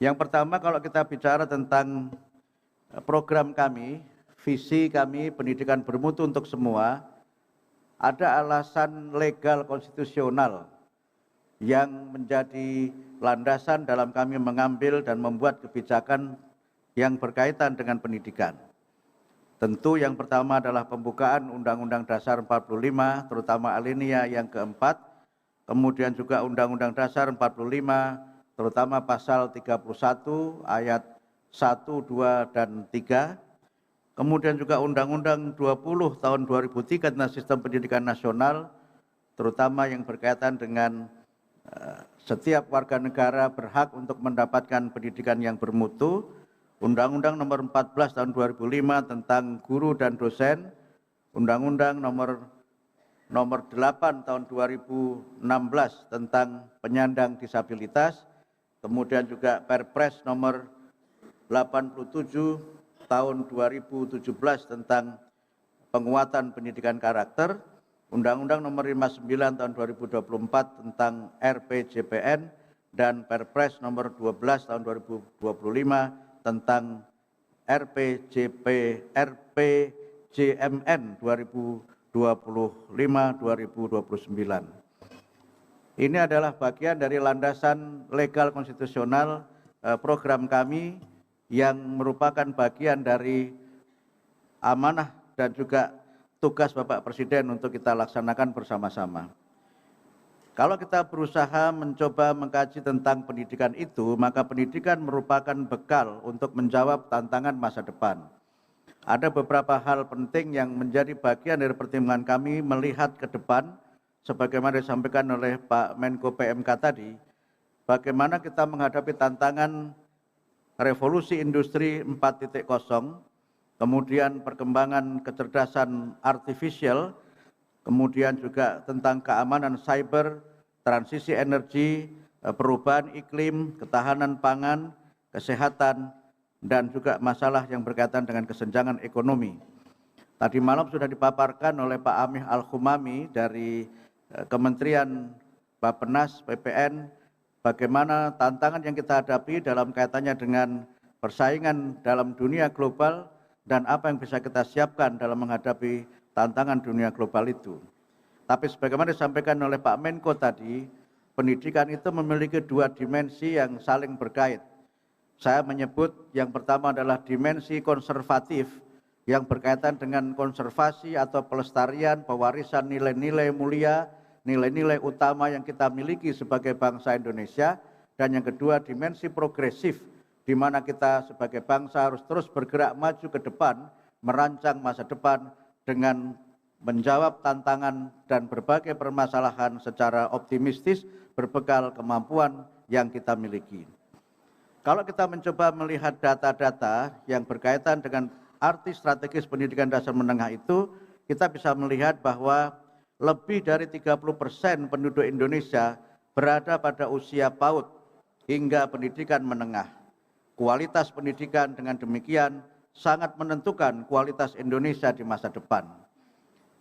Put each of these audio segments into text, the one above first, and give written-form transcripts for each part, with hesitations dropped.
Yang pertama, kalau kita bicara tentang program kami, visi kami pendidikan bermutu untuk semua, ada alasan legal konstitusional yang menjadi landasan dalam kami mengambil dan membuat kebijakan yang berkaitan dengan pendidikan. Tentu yang pertama adalah pembukaan Undang-Undang Dasar 45, terutama alinea yang keempat, kemudian juga Undang-Undang Dasar 45, terutama pasal 31 ayat 1, 2, dan 3, kemudian juga Undang-Undang 20 tahun 2003 tentang Sistem Pendidikan Nasional, terutama yang berkaitan dengan setiap warga negara berhak untuk mendapatkan pendidikan yang bermutu, Undang-Undang nomor 14 tahun 2005 tentang guru dan dosen, Undang-Undang nomor 8 tahun 2016 tentang penyandang disabilitas, kemudian juga Perpres nomor 87 tahun 2017 tentang penguatan pendidikan karakter, Undang-Undang nomor 59 tahun 2024 tentang RPJPN, dan Perpres nomor 12 tahun 2025 tentang RPJMN 2025-2029. Ini adalah bagian dari landasan legal konstitusional program kami yang merupakan bagian dari amanah dan juga tugas Bapak Presiden untuk kita laksanakan bersama-sama. Kalau kita berusaha mencoba mengkaji tentang pendidikan itu, maka pendidikan merupakan bekal untuk menjawab tantangan masa depan. Ada beberapa hal penting yang menjadi bagian dari pertimbangan kami melihat ke depan, sebagaimana disampaikan oleh Pak Menko PMK tadi, bagaimana kita menghadapi tantangan revolusi industri 4.0, kemudian perkembangan kecerdasan artifisial, kemudian juga tentang keamanan cyber, transisi energi, perubahan iklim, ketahanan pangan, kesehatan, dan juga masalah yang berkaitan dengan kesenjangan ekonomi. Tadi malam sudah dipaparkan oleh Pak Amih Al-Khumami dari Kementerian Bappenas PPN, bagaimana tantangan yang kita hadapi dalam kaitannya dengan persaingan dalam dunia global dan apa yang bisa kita siapkan dalam menghadapi tantangan dunia global itu. Tapi sebagaimana disampaikan oleh Pak Menko tadi, pendidikan itu memiliki dua dimensi yang saling berkait. Saya menyebut yang pertama adalah dimensi konservatif yang berkaitan dengan konservasi atau pelestarian pewarisan nilai-nilai mulia, nilai-nilai utama yang kita miliki sebagai bangsa Indonesia, dan yang kedua dimensi progresif di mana kita sebagai bangsa harus terus bergerak maju ke depan, merancang masa depan dengan menjawab tantangan dan berbagai permasalahan secara optimistis berbekal kemampuan yang kita miliki. Kalau kita mencoba melihat data-data yang berkaitan dengan arti strategis pendidikan dasar menengah itu, kita bisa melihat bahwa lebih dari 30% penduduk Indonesia berada pada usia PAUD hingga pendidikan menengah. Kualitas pendidikan dengan demikian sangat menentukan kualitas Indonesia di masa depan.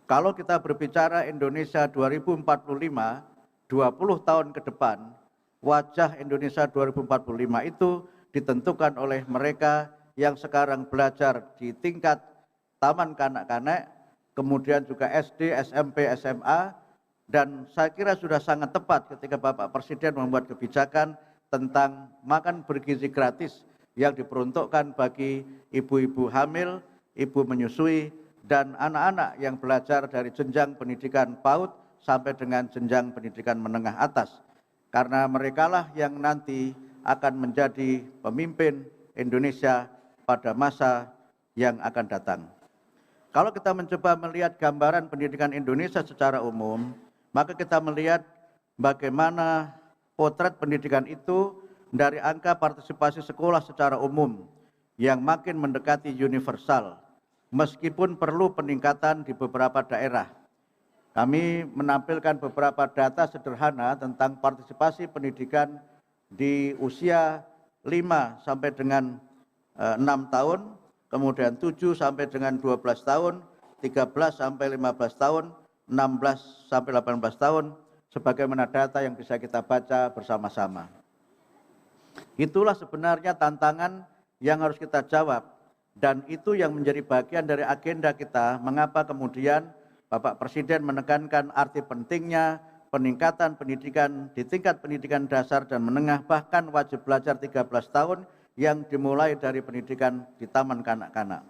Kalau kita berbicara Indonesia 2045, 20 tahun ke depan, wajah Indonesia 2045 itu ditentukan oleh mereka yang sekarang belajar di tingkat taman kanak-kanak, kemudian juga SD, SMP, SMA, dan saya kira sudah sangat tepat ketika Bapak Presiden membuat kebijakan tentang makan bergizi gratis yang diperuntukkan bagi ibu-ibu hamil, ibu menyusui, dan anak-anak yang belajar dari jenjang pendidikan PAUD sampai dengan jenjang pendidikan menengah atas. Karena merekalah yang nanti akan menjadi pemimpin Indonesia pada masa yang akan datang. Kalau kita mencoba melihat gambaran pendidikan Indonesia secara umum, maka kita melihat bagaimana potret pendidikan itu dari angka partisipasi sekolah secara umum yang makin mendekati universal, meskipun perlu peningkatan di beberapa daerah. Kami menampilkan beberapa data sederhana tentang partisipasi pendidikan di usia 5 sampai dengan 6 tahun, kemudian 7 sampai dengan 12 tahun, 13 sampai 15 tahun, 16 sampai 18 tahun, sebagaimana data yang bisa kita baca bersama-sama. Itulah sebenarnya tantangan yang harus kita jawab, dan itu yang menjadi bagian dari agenda kita mengapa kemudian Bapak Presiden menekankan arti pentingnya peningkatan pendidikan di tingkat pendidikan dasar dan menengah, bahkan wajib belajar 13 tahun yang dimulai dari pendidikan di taman kanak-kanak.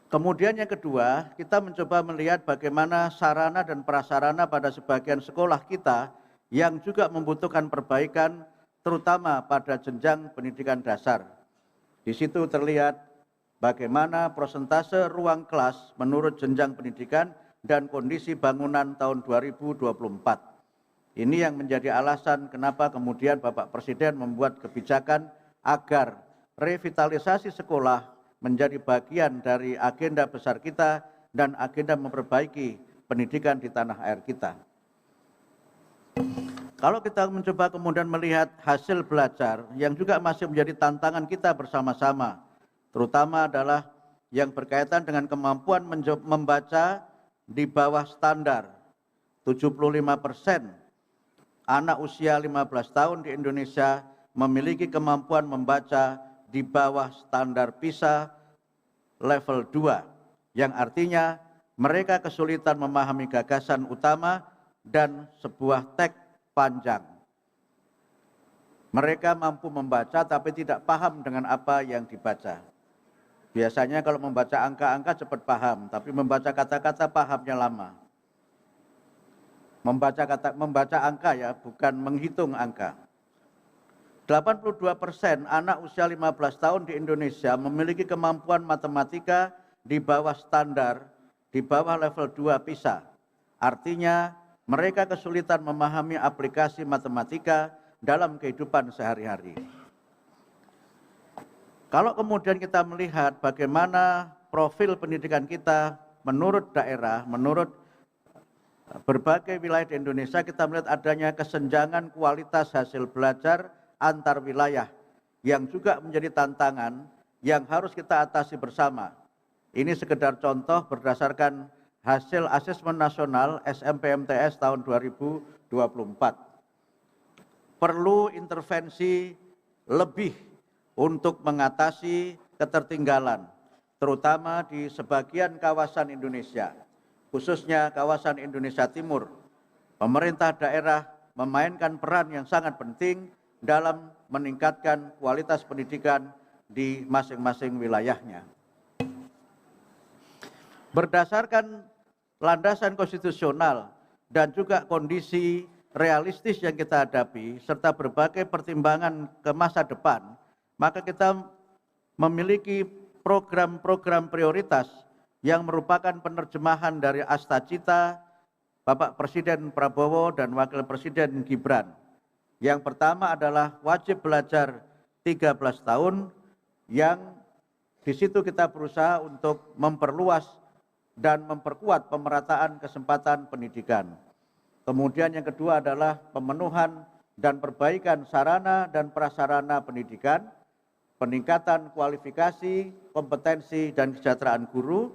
Kemudian yang kedua, kita mencoba melihat bagaimana sarana dan prasarana pada sebagian sekolah kita yang juga membutuhkan perbaikan, terutama pada jenjang pendidikan dasar. Di situ terlihat bagaimana persentase ruang kelas menurut jenjang pendidikan dan kondisi bangunan tahun 2024. Ini yang menjadi alasan kenapa kemudian Bapak Presiden membuat kebijakan agar revitalisasi sekolah menjadi bagian dari agenda besar kita dan agenda memperbaiki pendidikan di tanah air kita. Kalau kita mencoba kemudian melihat hasil belajar yang juga masih menjadi tantangan kita bersama-sama, terutama adalah yang berkaitan dengan kemampuan membaca di bawah standar. 75% anak usia 15 tahun di Indonesia memiliki kemampuan membaca di bawah standar PISA level 2, yang artinya mereka kesulitan memahami gagasan utama dan sebuah teks panjang. Mereka mampu membaca tapi tidak paham dengan apa yang dibaca. Biasanya kalau membaca angka-angka cepat paham, tapi membaca kata-kata pahamnya lama. Membaca angka ya, bukan menghitung angka. 82% anak usia 15 tahun di Indonesia memiliki kemampuan matematika di bawah standar, di bawah level 2 PISA. Artinya mereka kesulitan memahami aplikasi matematika dalam kehidupan sehari-hari. Kalau kemudian kita melihat bagaimana profil pendidikan kita menurut daerah, menurut berbagai wilayah di Indonesia, kita melihat adanya kesenjangan kualitas hasil belajar antar wilayah yang juga menjadi tantangan yang harus kita atasi bersama. Ini sekedar contoh berdasarkan hasil asesmen nasional SMPMTS tahun 2024. Perlu intervensi lebih untuk mengatasi ketertinggalan, terutama di sebagian kawasan Indonesia, khususnya kawasan Indonesia Timur. Pemerintah daerah memainkan peran yang sangat penting dalam meningkatkan kualitas pendidikan di masing-masing wilayahnya. Berdasarkan landasan konstitusional dan juga kondisi realistis yang kita hadapi, serta berbagai pertimbangan ke masa depan, maka kita memiliki program-program prioritas yang merupakan penerjemahan dari Astacita Bapak Presiden Prabowo dan Wakil Presiden Gibran. Yang pertama adalah wajib belajar 13 tahun, yang di situ kita berusaha untuk memperluas dan memperkuat pemerataan kesempatan pendidikan. Kemudian yang kedua adalah pemenuhan dan perbaikan sarana dan prasarana pendidikan, peningkatan kualifikasi, kompetensi, dan kesejahteraan guru,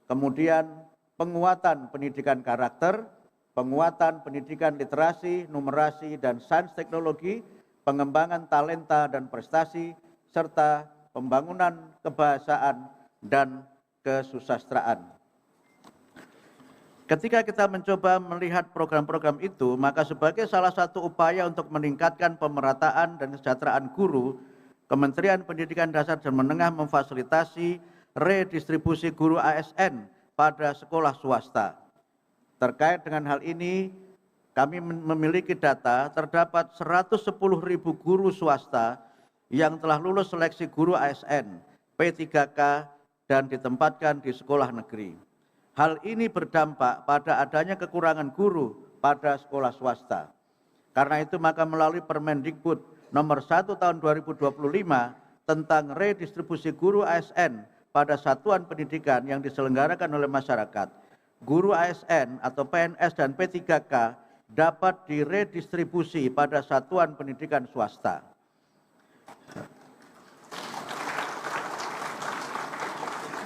kemudian penguatan pendidikan karakter, penguatan pendidikan literasi, numerasi, dan sains teknologi, pengembangan talenta dan prestasi, serta pembangunan kebahasaan dan kesusastraan. Ketika kita mencoba melihat program-program itu, maka sebagai salah satu upaya untuk meningkatkan pemerataan dan kesejahteraan guru, Kementerian Pendidikan Dasar dan Menengah memfasilitasi redistribusi guru ASN pada sekolah swasta. Terkait dengan hal ini, kami memiliki data terdapat 110.000 guru swasta yang telah lulus seleksi guru ASN P3K dan ditempatkan di sekolah negeri. Hal ini berdampak pada adanya kekurangan guru pada sekolah swasta. Karena itu maka melalui Permendikbud nomor 1 tahun 2025 tentang redistribusi guru ASN pada satuan pendidikan yang diselenggarakan oleh masyarakat, guru ASN atau PNS dan P3K dapat diredistribusi pada satuan pendidikan swasta.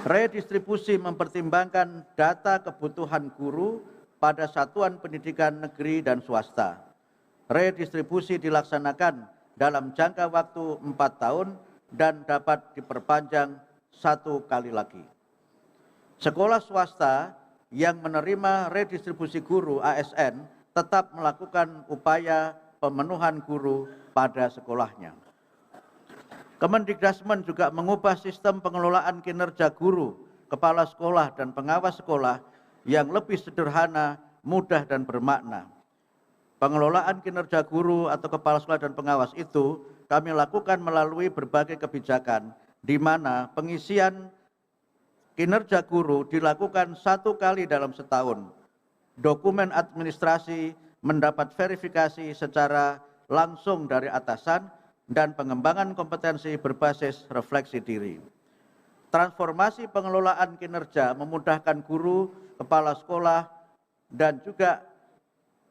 Redistribusi mempertimbangkan data kebutuhan guru pada satuan pendidikan negeri dan swasta. Redistribusi dilaksanakan dalam jangka waktu 4 tahun dan dapat diperpanjang 1 kali lagi. Sekolah swasta yang menerima redistribusi guru ASN tetap melakukan upaya pemenuhan guru pada sekolahnya. Kemendikbudrismen juga mengubah sistem pengelolaan kinerja guru, kepala sekolah, dan pengawas sekolah yang lebih sederhana, mudah, dan bermakna. Pengelolaan kinerja guru atau kepala sekolah dan pengawas itu kami lakukan melalui berbagai kebijakan, di mana pengisian kinerja guru dilakukan 1 kali dalam setahun. Dokumen administrasi mendapat verifikasi secara langsung dari atasan dan pengembangan kompetensi berbasis refleksi diri. Transformasi pengelolaan kinerja memudahkan guru, kepala sekolah, dan juga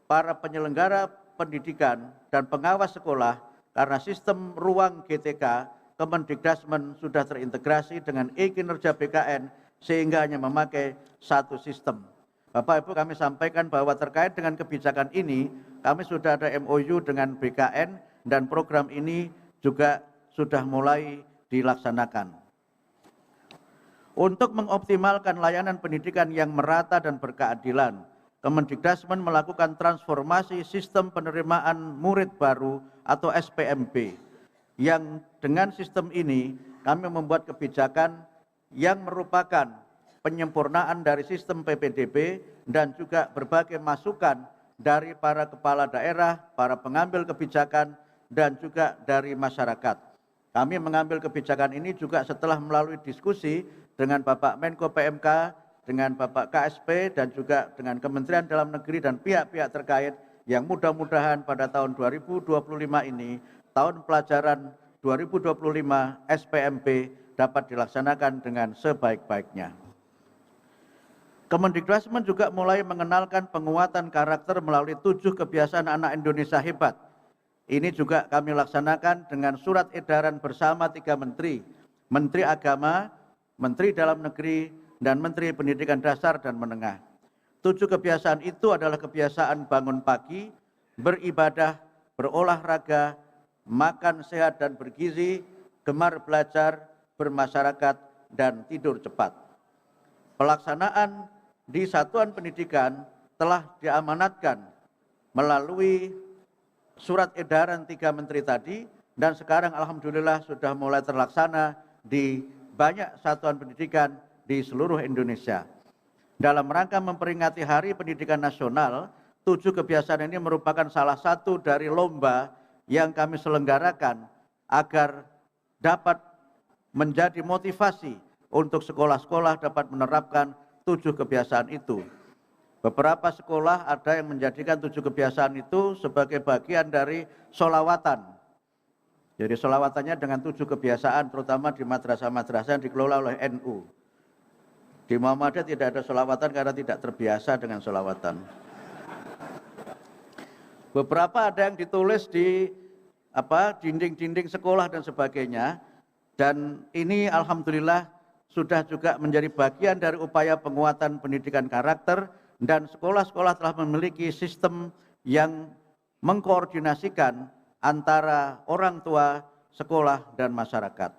para penyelenggara pendidikan dan pengawas sekolah karena sistem ruang GTK Kemendikbudrismen sudah terintegrasi dengan e-kinerja BKN sehingga hanya memakai satu sistem. Bapak Ibu, kami sampaikan bahwa terkait dengan kebijakan ini kami sudah ada MOU dengan BKN dan program ini juga sudah mulai dilaksanakan. Untuk mengoptimalkan layanan pendidikan yang merata dan berkeadilan, Kemendikbudrismen melakukan transformasi sistem penerimaan murid baru atau SPMB, yang dengan sistem ini kami membuat kebijakan yang merupakan penyempurnaan dari sistem PPDB dan juga berbagai masukan dari para kepala daerah, para pengambil kebijakan, dan juga dari masyarakat. Kami mengambil kebijakan ini juga setelah melalui diskusi dengan Bapak Menko PMK, dengan Bapak KSP, dan juga dengan Kementerian Dalam Negeri dan pihak-pihak terkait yang mudah-mudahan pada tahun 2025 ini, tahun pelajaran 2025 SPMB dapat dilaksanakan dengan sebaik-baiknya. Kemendikbudrismen juga mulai mengenalkan penguatan karakter melalui 7 kebiasaan anak Indonesia hebat. Ini juga kami laksanakan dengan surat edaran bersama 3 menteri, Menteri Agama, Menteri Dalam Negeri, dan Menteri Pendidikan Dasar dan Menengah. 7 kebiasaan itu adalah kebiasaan bangun pagi, beribadah, berolahraga, makan sehat dan bergizi, gemar belajar, bermasyarakat, dan tidur cepat. Pelaksanaan di satuan pendidikan telah diamanatkan melalui surat edaran 3 menteri tadi, dan sekarang alhamdulillah sudah mulai terlaksana di banyak satuan pendidikan di seluruh Indonesia. Dalam rangka memperingati Hari Pendidikan Nasional, 7 kebiasaan ini merupakan salah satu dari lomba yang kami selenggarakan agar dapat menjadi motivasi untuk sekolah-sekolah dapat menerapkan 7 kebiasaan itu. Beberapa sekolah ada yang menjadikan 7 kebiasaan itu sebagai bagian dari sholawatan. Jadi sholawatannya dengan 7 kebiasaan, terutama di madrasah-madrasah yang dikelola oleh NU. Di Muhammadiyah tidak ada sholawatan karena tidak terbiasa dengan sholawatan. Beberapa ada yang ditulis di dinding-dinding sekolah dan sebagainya, dan ini alhamdulillah sudah juga menjadi bagian dari upaya penguatan pendidikan karakter, dan sekolah-sekolah telah memiliki sistem yang mengkoordinasikan antara orang tua, sekolah, dan masyarakat.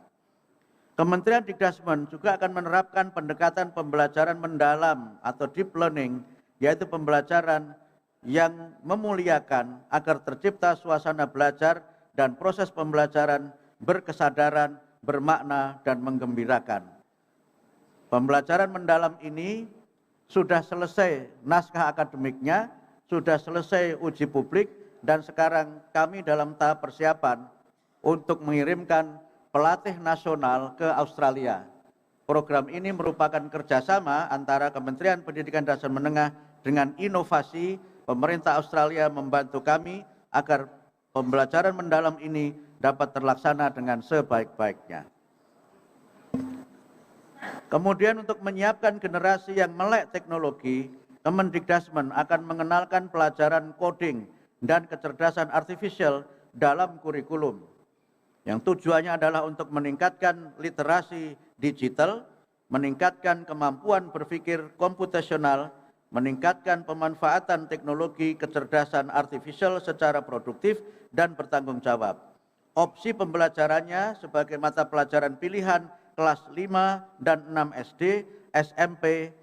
Kementerian Dikdasmen juga akan menerapkan pendekatan pembelajaran mendalam atau deep learning, yaitu pembelajaran yang memuliakan agar tercipta suasana belajar dan proses pembelajaran berkesadaran, bermakna, dan menggembirakan. Pembelajaran mendalam ini sudah selesai naskah akademiknya, sudah selesai uji publik, dan sekarang kami dalam tahap persiapan untuk mengirimkan pelatih nasional ke Australia. Program ini merupakan kerjasama antara Kementerian Pendidikan Dasar Menengah dengan inovasi. Pemerintah Australia membantu kami agar pembelajaran mendalam ini dapat terlaksana dengan sebaik-baiknya. Kemudian untuk menyiapkan generasi yang melek teknologi, Kemendikbudrismen akan mengenalkan pelajaran coding dan kecerdasan artifisial dalam kurikulum, yang tujuannya adalah untuk meningkatkan literasi digital, meningkatkan kemampuan berpikir komputasional, meningkatkan pemanfaatan teknologi kecerdasan artifisial secara produktif dan bertanggung jawab. Opsi pembelajarannya sebagai mata pelajaran pilihan kelas 5 dan 6 SD, SMP,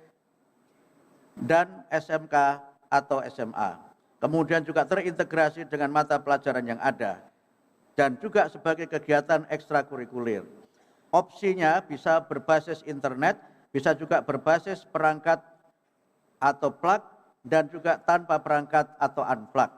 dan SMK atau SMA. Kemudian juga terintegrasi dengan mata pelajaran yang ada. Dan juga sebagai kegiatan ekstrakurikuler. Opsinya bisa berbasis internet, bisa juga berbasis perangkat atau plug, dan juga tanpa perangkat atau unplug.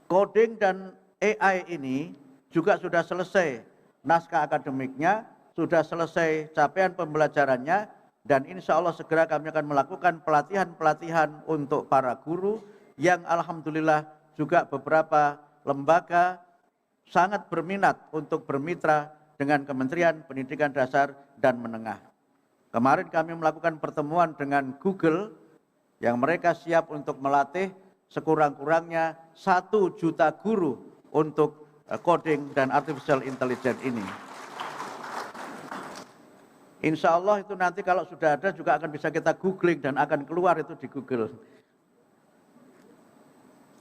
Coding dan AI ini juga sudah selesai naskah akademiknya, sudah selesai capaian pembelajarannya, dan insya Allah segera kami akan melakukan pelatihan-pelatihan untuk para guru yang alhamdulillah juga beberapa lembaga sangat berminat untuk bermitra dengan Kementerian Pendidikan Dasar dan Menengah. Kemarin kami melakukan pertemuan dengan Google yang mereka siap untuk melatih sekurang-kurangnya 1 juta guru untuk coding dan artificial intelligence ini. Insya Allah itu nanti kalau sudah ada juga akan bisa kita googling dan akan keluar itu di Google.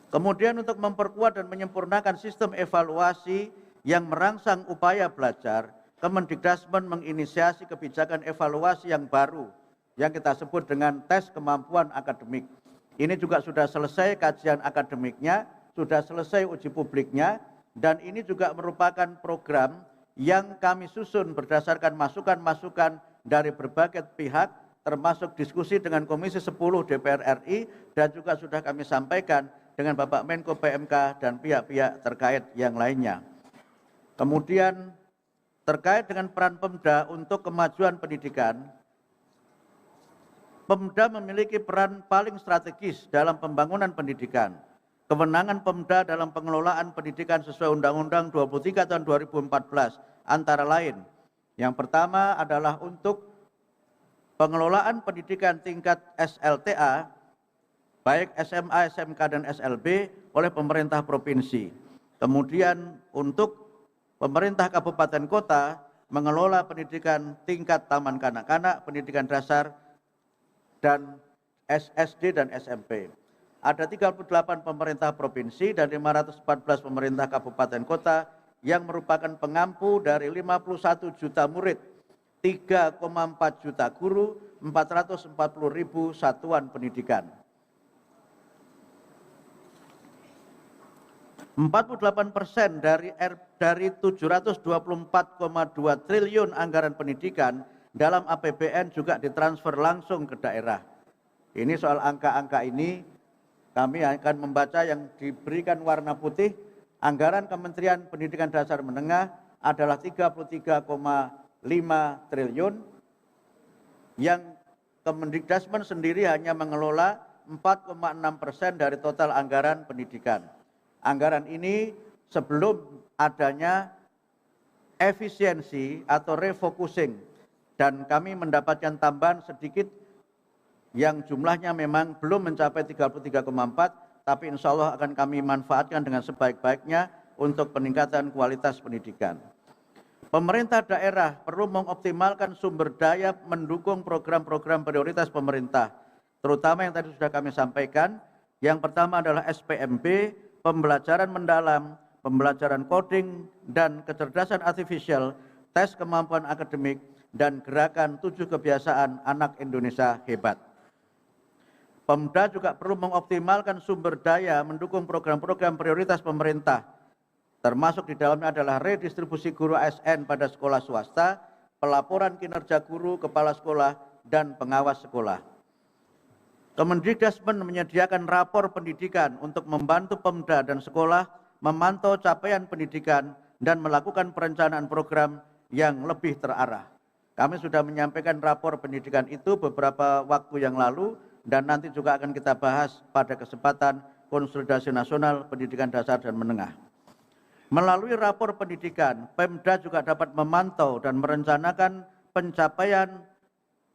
Kemudian untuk memperkuat dan menyempurnakan sistem evaluasi yang merangsang upaya belajar, Kemendikbudristek menginisiasi kebijakan evaluasi yang baru yang kita sebut dengan tes kemampuan akademik. Ini juga sudah selesai kajian akademiknya, sudah selesai uji publiknya, dan ini juga merupakan program yang kami susun berdasarkan masukan-masukan dari berbagai pihak, termasuk diskusi dengan Komisi 10 DPR RI, dan juga sudah kami sampaikan dengan Bapak Menko PMK dan pihak-pihak terkait yang lainnya. Kemudian terkait dengan peran Pemda untuk kemajuan pendidikan, Pemda memiliki peran paling strategis dalam pembangunan pendidikan. Kewenangan Pemda dalam pengelolaan pendidikan sesuai Undang-Undang 23 tahun 2014 antara lain. Yang pertama adalah untuk pengelolaan pendidikan tingkat SLTA, baik SMA, SMK, dan SLB oleh pemerintah provinsi. Kemudian untuk pemerintah kabupaten kota mengelola pendidikan tingkat taman kanak-kanak, pendidikan dasar, dan SD dan SMP. Ada 38 pemerintah provinsi dan 514 pemerintah kabupaten kota yang merupakan pengampu dari 51 juta murid, 3,4 juta guru, 440.000 satuan pendidikan. 48% dari 724,2 triliun anggaran pendidikan dalam APBN juga ditransfer langsung ke daerah. Ini soal angka-angka ini kami akan membaca yang diberikan warna putih. Anggaran Kementerian Pendidikan Dasar Menengah adalah 33,5 triliun, yang Kemendikbudristek sendiri hanya mengelola 4,6% dari total anggaran pendidikan. Anggaran ini sebelum adanya efisiensi atau refocusing, dan kami mendapatkan tambahan sedikit yang jumlahnya memang belum mencapai 33,4, tapi insya Allah akan kami manfaatkan dengan sebaik-baiknya untuk peningkatan kualitas pendidikan. Pemerintah daerah perlu mengoptimalkan sumber daya mendukung program-program prioritas pemerintah, terutama yang tadi sudah kami sampaikan. Yang pertama adalah SPMB, pembelajaran mendalam, pembelajaran coding dan kecerdasan artifisial, tes kemampuan akademik, dan gerakan 7 kebiasaan anak Indonesia hebat. Pemda juga perlu mengoptimalkan sumber daya mendukung program-program prioritas pemerintah, termasuk di dalamnya adalah redistribusi guru ASN pada sekolah swasta, pelaporan kinerja guru, kepala sekolah, dan pengawas sekolah. Kemendikbudristek menyediakan rapor pendidikan untuk membantu Pemda dan sekolah memantau capaian pendidikan dan melakukan perencanaan program yang lebih terarah. Kami sudah menyampaikan rapor pendidikan itu beberapa waktu yang lalu, dan nanti juga akan kita bahas pada kesempatan Konsolidasi Nasional Pendidikan Dasar dan Menengah. Melalui rapor pendidikan, Pemda juga dapat memantau dan merencanakan pencapaian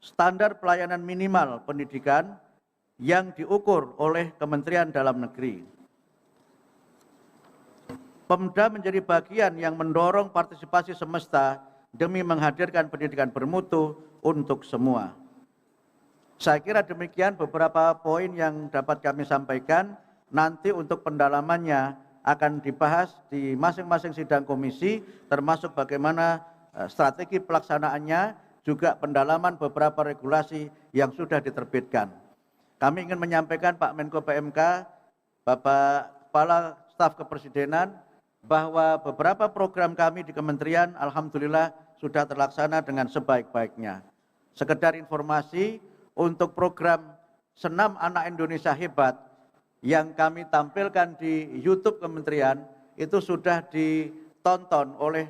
standar pelayanan minimal pendidikan yang diukur oleh Kementerian Dalam Negeri. Pemda menjadi bagian yang mendorong partisipasi semesta demi menghadirkan pendidikan bermutu untuk semua. Saya kira demikian beberapa poin yang dapat kami sampaikan. Nanti untuk pendalamannya akan dibahas di masing-masing sidang komisi, termasuk bagaimana strategi pelaksanaannya, juga pendalaman beberapa regulasi yang sudah diterbitkan. Kami ingin menyampaikan Pak Menko PMK, Bapak Kepala Staf Kepresidenan, bahwa beberapa program kami di kementerian alhamdulillah sudah terlaksana dengan sebaik-baiknya. Sekedar informasi, untuk program Senam Anak Indonesia Hebat yang kami tampilkan di YouTube kementerian itu sudah ditonton oleh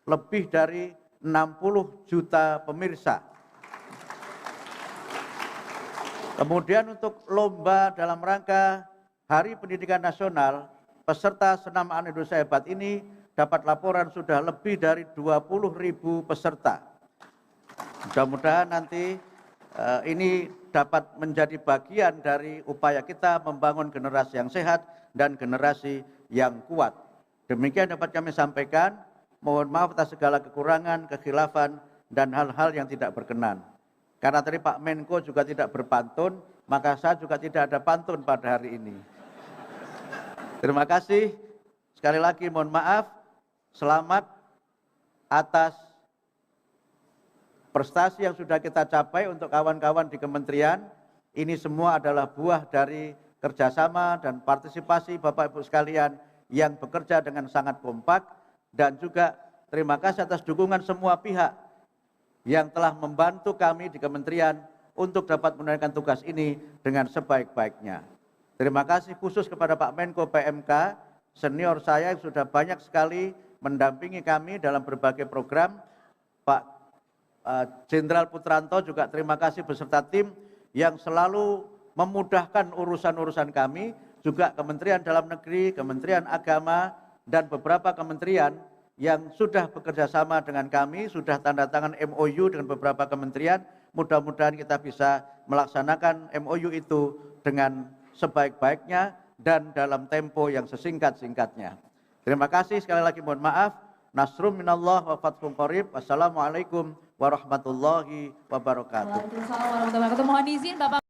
lebih dari 60 juta pemirsa. Kemudian untuk lomba dalam rangka Hari Pendidikan Nasional, peserta Senam Anak Indonesia Hebat ini dapat laporan sudah lebih dari 20.000 peserta. Mudah-mudahan nanti ini dapat menjadi bagian dari upaya kita membangun generasi yang sehat dan generasi yang kuat. Demikian dapat kami sampaikan. Mohon maaf atas segala kekurangan, kekhilafan, dan hal-hal yang tidak berkenan. Karena tadi Pak Menko juga tidak berpantun, maka saya juga tidak ada pantun pada hari ini. Terima kasih. Sekali lagi mohon maaf. Selamat atas prestasi yang sudah kita capai untuk kawan-kawan di kementerian. Ini semua adalah buah dari kerjasama dan partisipasi Bapak Ibu sekalian yang bekerja dengan sangat kompak, dan juga terima kasih atas dukungan semua pihak yang telah membantu kami di kementerian untuk dapat menunaikan tugas ini dengan sebaik-baiknya. Terima kasih khusus kepada Pak Menko PMK, senior saya yang sudah banyak sekali mendampingi kami dalam berbagai program. Pak Jenderal Putranto juga terima kasih beserta tim yang selalu memudahkan urusan-urusan kami, juga Kementerian Dalam Negeri, Kementerian Agama, dan beberapa kementerian yang sudah bekerja sama dengan kami, sudah tanda tangan MOU dengan beberapa kementerian. Mudah-mudahan kita bisa melaksanakan MOU itu dengan sebaik-baiknya dan dalam tempo yang sesingkat-singkatnya. Terima kasih, sekali lagi mohon maaf. Nasrum minallah wa fathun qarib. Wassalamualaikum warahmatullahi wabarakatuh. Waalaikumsalam warahmatullahi wabarakatuh. Mohon izin Bapak